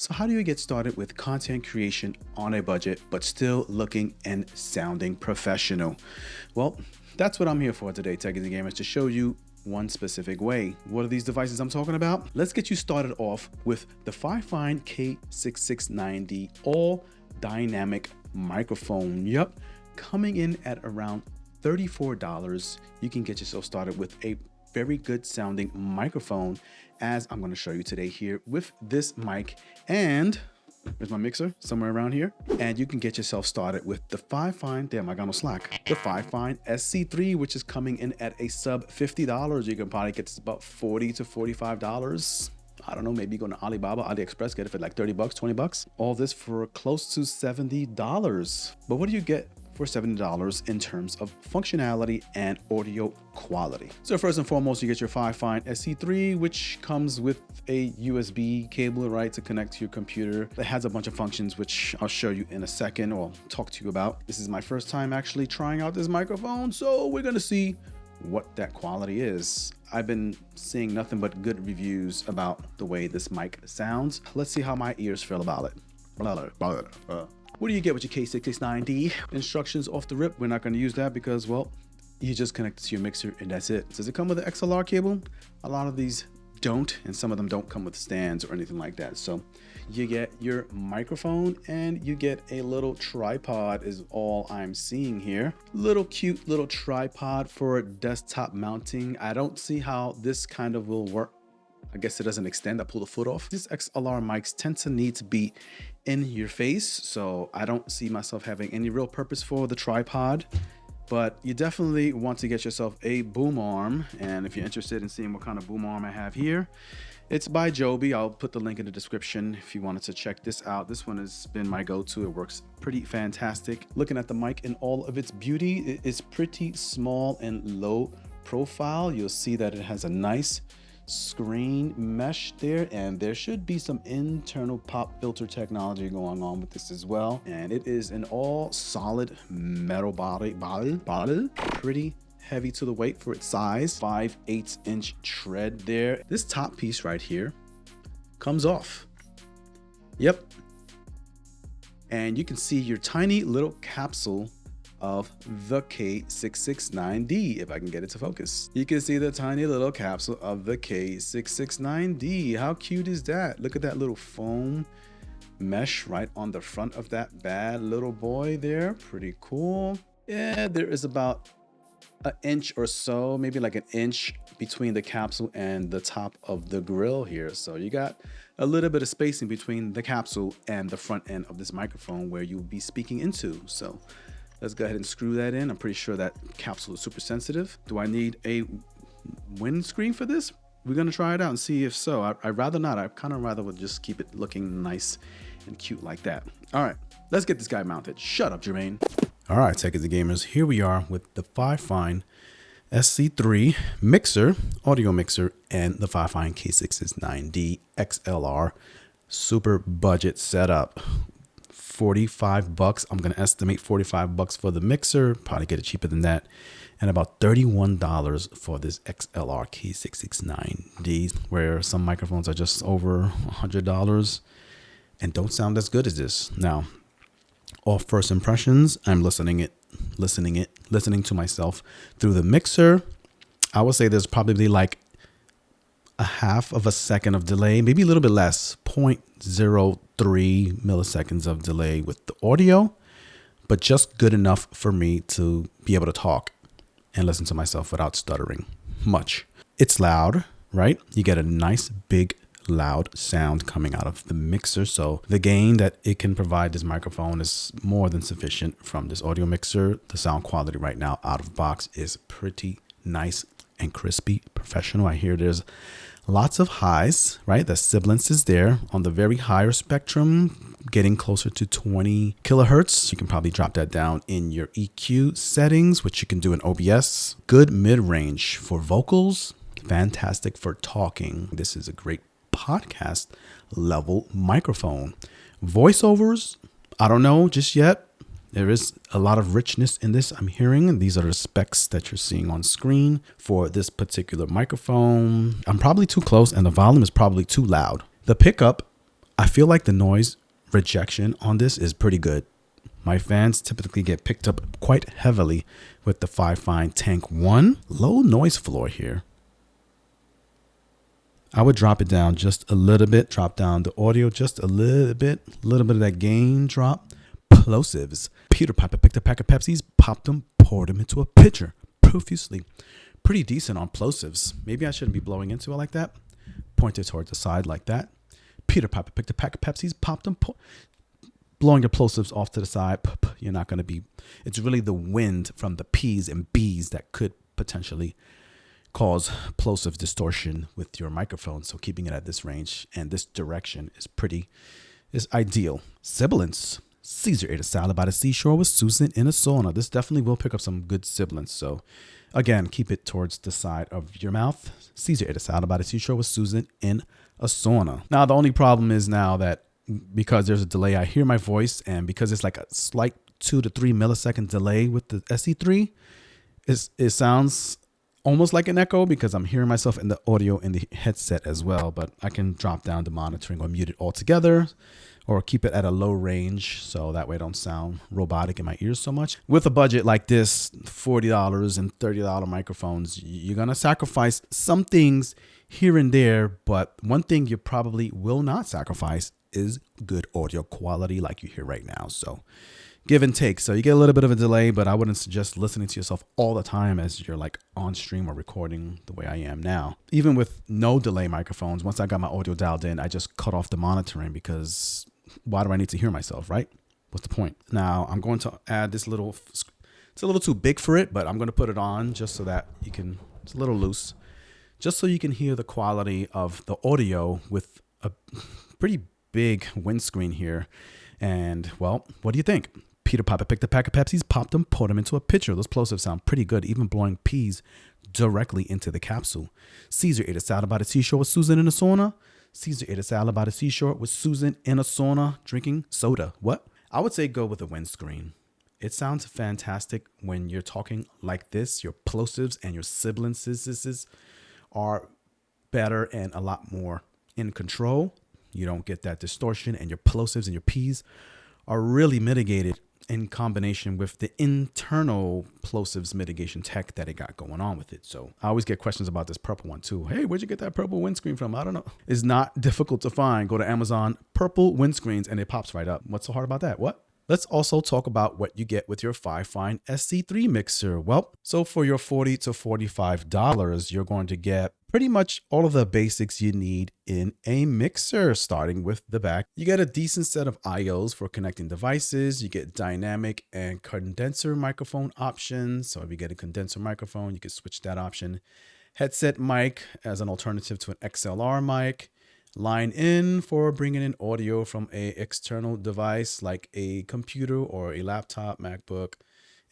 So how do you get started with content creation on a budget, but still looking and sounding professional? Well, that's what I'm here for today, Techies and Gamers, to show you one specific way. What are these devices I'm talking about? Let's get you started off with the Fifine K669D all dynamic microphone. Yep, coming in at around $34. You can get yourself started with a very good sounding microphone, as I'm going to show you today here with this mic. And there's my mixer somewhere around here. And you can get yourself started with the Fifine, damn, I got no slack. The Fifine SC3, which is coming in at a sub $50. You can probably get this about $40 to $45. I don't know, maybe go to Alibaba, AliExpress, get it for like 30 bucks, 20 bucks. All this for close to $70. But what do you get for $70 in terms of functionality and audio quality? So first and foremost, you get your Fifine SC3, which comes with a USB cable, right, to connect to your computer. It has a bunch of functions, which I'll show you in a second or talk to you about. This is my first time actually trying out this microphone, so we're gonna see what that quality is. I've been seeing nothing but good reviews about the way this mic sounds. Let's see how my ears feel about it. What do you get with your K669D? Instructions off the rip. We're not going to use that because, well, you just connect it to your mixer and that's it. Does it come with an XLR cable? A lot of these don't, and some of them don't come with stands or anything like that. So you get your microphone and you get a little tripod is all I'm seeing here. Little cute little tripod for desktop mounting. I don't see how this kind of will work. I guess it doesn't extend. I pull the foot off. These XLR mics tend to need to be in your face, so I don't see myself having any real purpose for the tripod. But you definitely want to get yourself a boom arm, and if you're interested in seeing what kind of boom arm I have here, it's by Joby. I'll put the link in the description if you wanted to check this out. This one has been my go-to. It works pretty fantastic. Looking at the mic in all of its beauty, it is pretty small and low profile. You'll see that it has a nice screen mesh there, and there should be some internal pop filter technology going on with this as well. And it is an all solid metal body, pretty heavy to the weight for its size. 5/8 inch tread there. This top piece right here comes off. Yep. And you can see your tiny little capsule of the K669D, if I can get it to focus. You can see the tiny little capsule of the K669D. How cute is that? Look at that little foam mesh right on the front of that bad little boy there. Pretty cool. Yeah, there is about an inch or so, maybe like an inch between the capsule and the top of the grill here. So you got a little bit of spacing between the capsule and the front end of this microphone where you'll be speaking into. So let's go ahead and screw that in. I'm pretty sure that capsule is super sensitive. Do I need a windscreen for this? We're gonna try it out and see if so. I'd rather not. I kind of rather would just keep it looking nice and cute like that. All right, let's get this guy mounted. Shut up, Jermaine. All right, Techies and Gamers, here we are with the Fifine SC3 mixer, audio mixer, and the Fifine K669D XLR super budget setup. 45 bucks. I'm going to estimate 45 bucks for the mixer, probably get it cheaper than that, and about $31 for this XLR K669D, where some microphones are just over $100 and don't sound as good as this. Now, all first impressions, I'm listening to myself through the mixer. I would say there's probably like a half of a second of delay, maybe a little bit less, 0.03 milliseconds of delay with the audio, but just good enough for me to be able to talk and listen to myself without stuttering much. It's loud, right? You get a nice big loud sound coming out of the mixer. So the gain that it can provide this microphone is more than sufficient from this audio mixer. The sound quality right now out of box is pretty nice and crispy, professional. I hear there's lots of highs, right? The sibilance is there on the very higher spectrum, getting closer to 20 kilohertz. You can probably drop that down in your EQ settings, which you can do in OBS. Good mid-range for vocals, fantastic for talking. This is a great podcast level microphone. Voiceovers, I don't know just yet. There is a lot of richness in this, I'm hearing, and these are the specs that you're seeing on screen for this particular microphone. I'm probably too close and the volume is probably too loud. The pickup, I feel like the noise rejection on this is pretty good. My fans typically get picked up quite heavily with the Fifine Tank 1. Low noise floor here. I would drop it down just a little bit, drop down the audio just a little bit of that gain drop. Plosives. Peter Piper picked a pack of Pepsis, popped them, poured them into a pitcher profusely. Pretty decent on plosives. Maybe I shouldn't be blowing into it like that. Pointed towards the side like that. Peter Piper picked a pack of Pepsis, popped them, blowing your plosives off to the side. You're not going to be, it's really the wind from the P's and B's that could potentially cause plosive distortion with your microphone. So keeping it at this range and this direction is ideal. Sibilance. Caesar ate a salad by the seashore with Susan in a sauna. This definitely will pick up some good sibilance. So again, keep it towards the side of your mouth. Caesar ate a salad by the seashore with Susan in a sauna. Now, the only problem is now that because there's a delay, I hear my voice, and because it's like a slight 2 to 3 millisecond delay with the SC3, it sounds almost like an echo because I'm hearing myself in the audio in the headset as well. But I can drop down the monitoring or mute it altogether, or keep it at a low range so that way I don't sound robotic in my ears so much. With a budget like this, $40 and $30 microphones, you're gonna sacrifice some things here and there, but one thing you probably will not sacrifice is good audio quality like you hear right now. So give and take. So you get a little bit of a delay, but I wouldn't suggest listening to yourself all the time as you're like on stream or recording the way I am now. Even with no delay microphones, once I got my audio dialed in, I just cut off the monitoring because why do I need to hear myself, right? What's the point? Now I'm going to add this little, it's a little too big for it, but I'm going to put it on just so that you can, it's a little loose, just so you can hear the quality of the audio with a pretty big windscreen here. And well, what do you think? Peter Piper picked a pack of Pepsis, popped them, poured them into a pitcher. Those plosives sound pretty good, even blowing peas directly into the capsule. Caesar ate a salad by the seashore with Susan in a sauna. Caesar ate a salad by the seashore with Susan in a sauna drinking soda. What? I would say go with a windscreen. It sounds fantastic when you're talking like this. Your plosives and your sibilances are better and a lot more in control. You don't get that distortion, and your plosives and your P's are really mitigated in combination with the internal plosives mitigation tech that it got going on with it. So I always get questions about this purple one too. Hey, where'd you get that purple windscreen from? I don't know. It's not difficult to find. Go to Amazon, purple windscreens, and it pops right up. What's so hard about that? What? Let's also talk about what you get with your Fifine SC3 mixer. Well, so for your $40 to $45, you're going to get pretty much all of the basics you need in a mixer, starting with the back. You get a decent set of IOs for connecting devices. You get dynamic and condenser microphone options. So if you get a condenser microphone, you can switch that option. Headset mic as an alternative to an XLR mic. Line in for bringing in audio from a external device like a computer or a laptop, MacBook,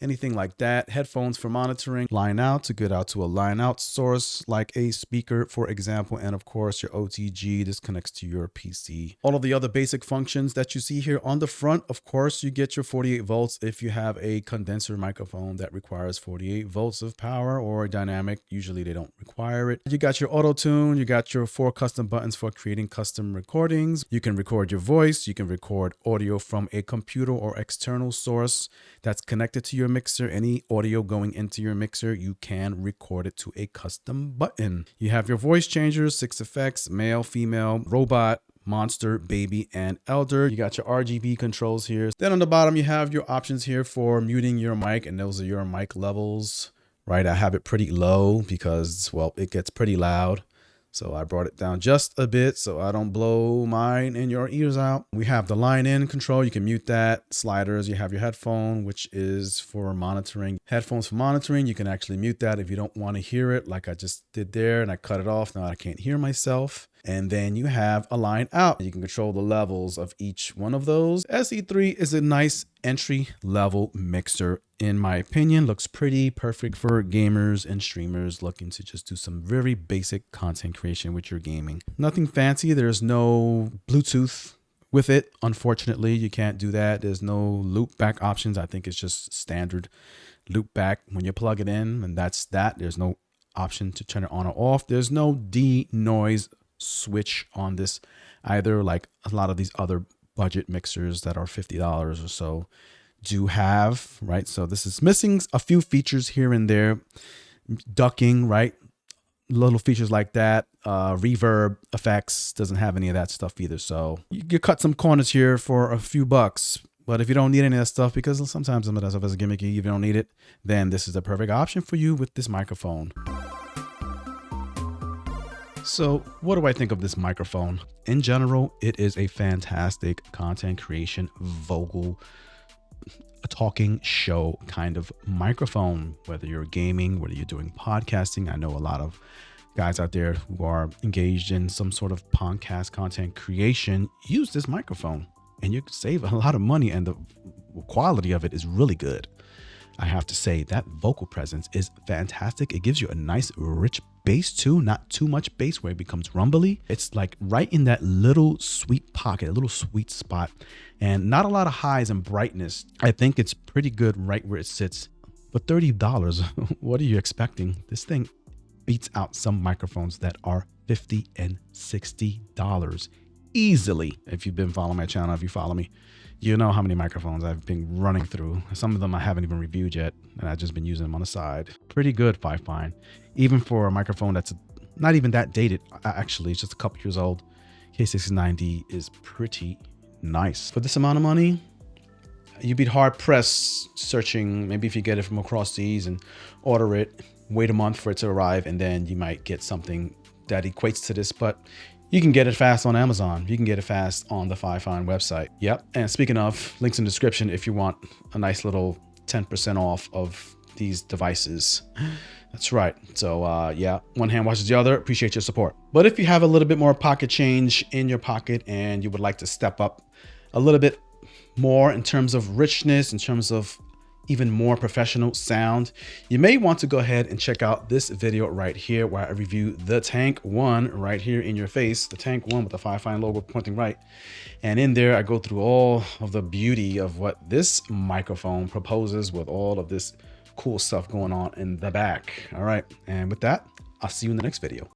anything like that. Headphones for monitoring. Line out to get out to a line out source like a speaker, for example. And of course, your OTG. This connects to your PC. All of the other basic functions that you see here on the front. Of course, you get your 48 volts if you have a condenser microphone that requires 48 volts of power, or dynamic. Usually they don't require it. You got your auto tune. You got your 4 custom buttons for creating custom recordings. You can record your voice. You can record audio from a computer or external source that's connected to your mixer. Any audio going into your mixer, you can record it to a custom button. You have your voice changers, 6 effects, male, female, robot, monster, baby, and elder. You got your RGB controls here. Then on the bottom, you have your options here for muting your mic, and those are your mic levels, right? I have it pretty low because, well, it gets pretty loud. So I brought it down just a bit so I don't blow mine and your ears out. We have the line in control. You can mute that. Sliders. You have your headphone, which is for monitoring. Headphones for monitoring. You can actually mute that if you don't want to hear it like I just did there, and I cut it off. Now I can't hear myself. And then you have a line out. You can control the levels of each one of those. SC3 is a nice entry level mixer. In my opinion, looks pretty perfect for gamers and streamers looking to just do some very basic content creation with your gaming. Nothing fancy. There's no Bluetooth with it. Unfortunately, you can't do that. There's no loop back options. I think it's just standard loop back when you plug it in, and that's that. There's no option to turn it on or off. There's no denoise switch on this either, like a lot of these other budget mixers that are $50 or so do have, right? So this is missing a few features here and there, ducking, right? Little features like that. Reverb effects doesn't have any of that stuff either. So you cut some corners here for a few bucks. But if you don't need any of that stuff, because sometimes some of that stuff is gimmicky, if you don't need it, then this is the perfect option for you with this microphone. So what do I think of this microphone? In general, it is a fantastic content creation, vocal, talking show kind of microphone. Whether you're gaming, whether you're doing podcasting, I know a lot of guys out there who are engaged in some sort of podcast content creation use this microphone, and you can save a lot of money, and the quality of it is really good. I have to say that vocal presence is fantastic. It gives you a nice rich bass too, not too much bass where it becomes rumbly. It's like right in that little sweet pocket, a little sweet spot, and not a lot of highs and brightness. I think it's pretty good right where it sits. But $30, what are you expecting? This thing beats out some microphones that are $50 and $60 easily. If you've been following my channel, if you follow me, you know how many microphones I've been running through. Some of them I haven't even reviewed yet, and I've just been using them on the side. Pretty good Fifine. Even for a microphone that's not even that dated, actually, it's just a couple years old. K669D is pretty nice. For this amount of money, you'd be hard pressed searching. Maybe if you get it from across seas and order it, wait a month for it to arrive, and then you might get something that equates to this. But you can get it fast on Amazon. You can get it fast on the Fifine website. Yep. And speaking of, links in the description if you want a nice little 10% off of these devices. That's right. So yeah, one hand washes the other. Appreciate your support. But if you have a little bit more pocket change in your pocket and you would like to step up a little bit more in terms of richness, in terms of even more professional sound, you may want to go ahead and check out this video right here where I review the Tank One right here in your face, the Tank One with the Fifine logo pointing right. And in there, I go through all of the beauty of what this microphone proposes with all of this cool stuff going on in the back. All right. And with that, I'll see you in the next video.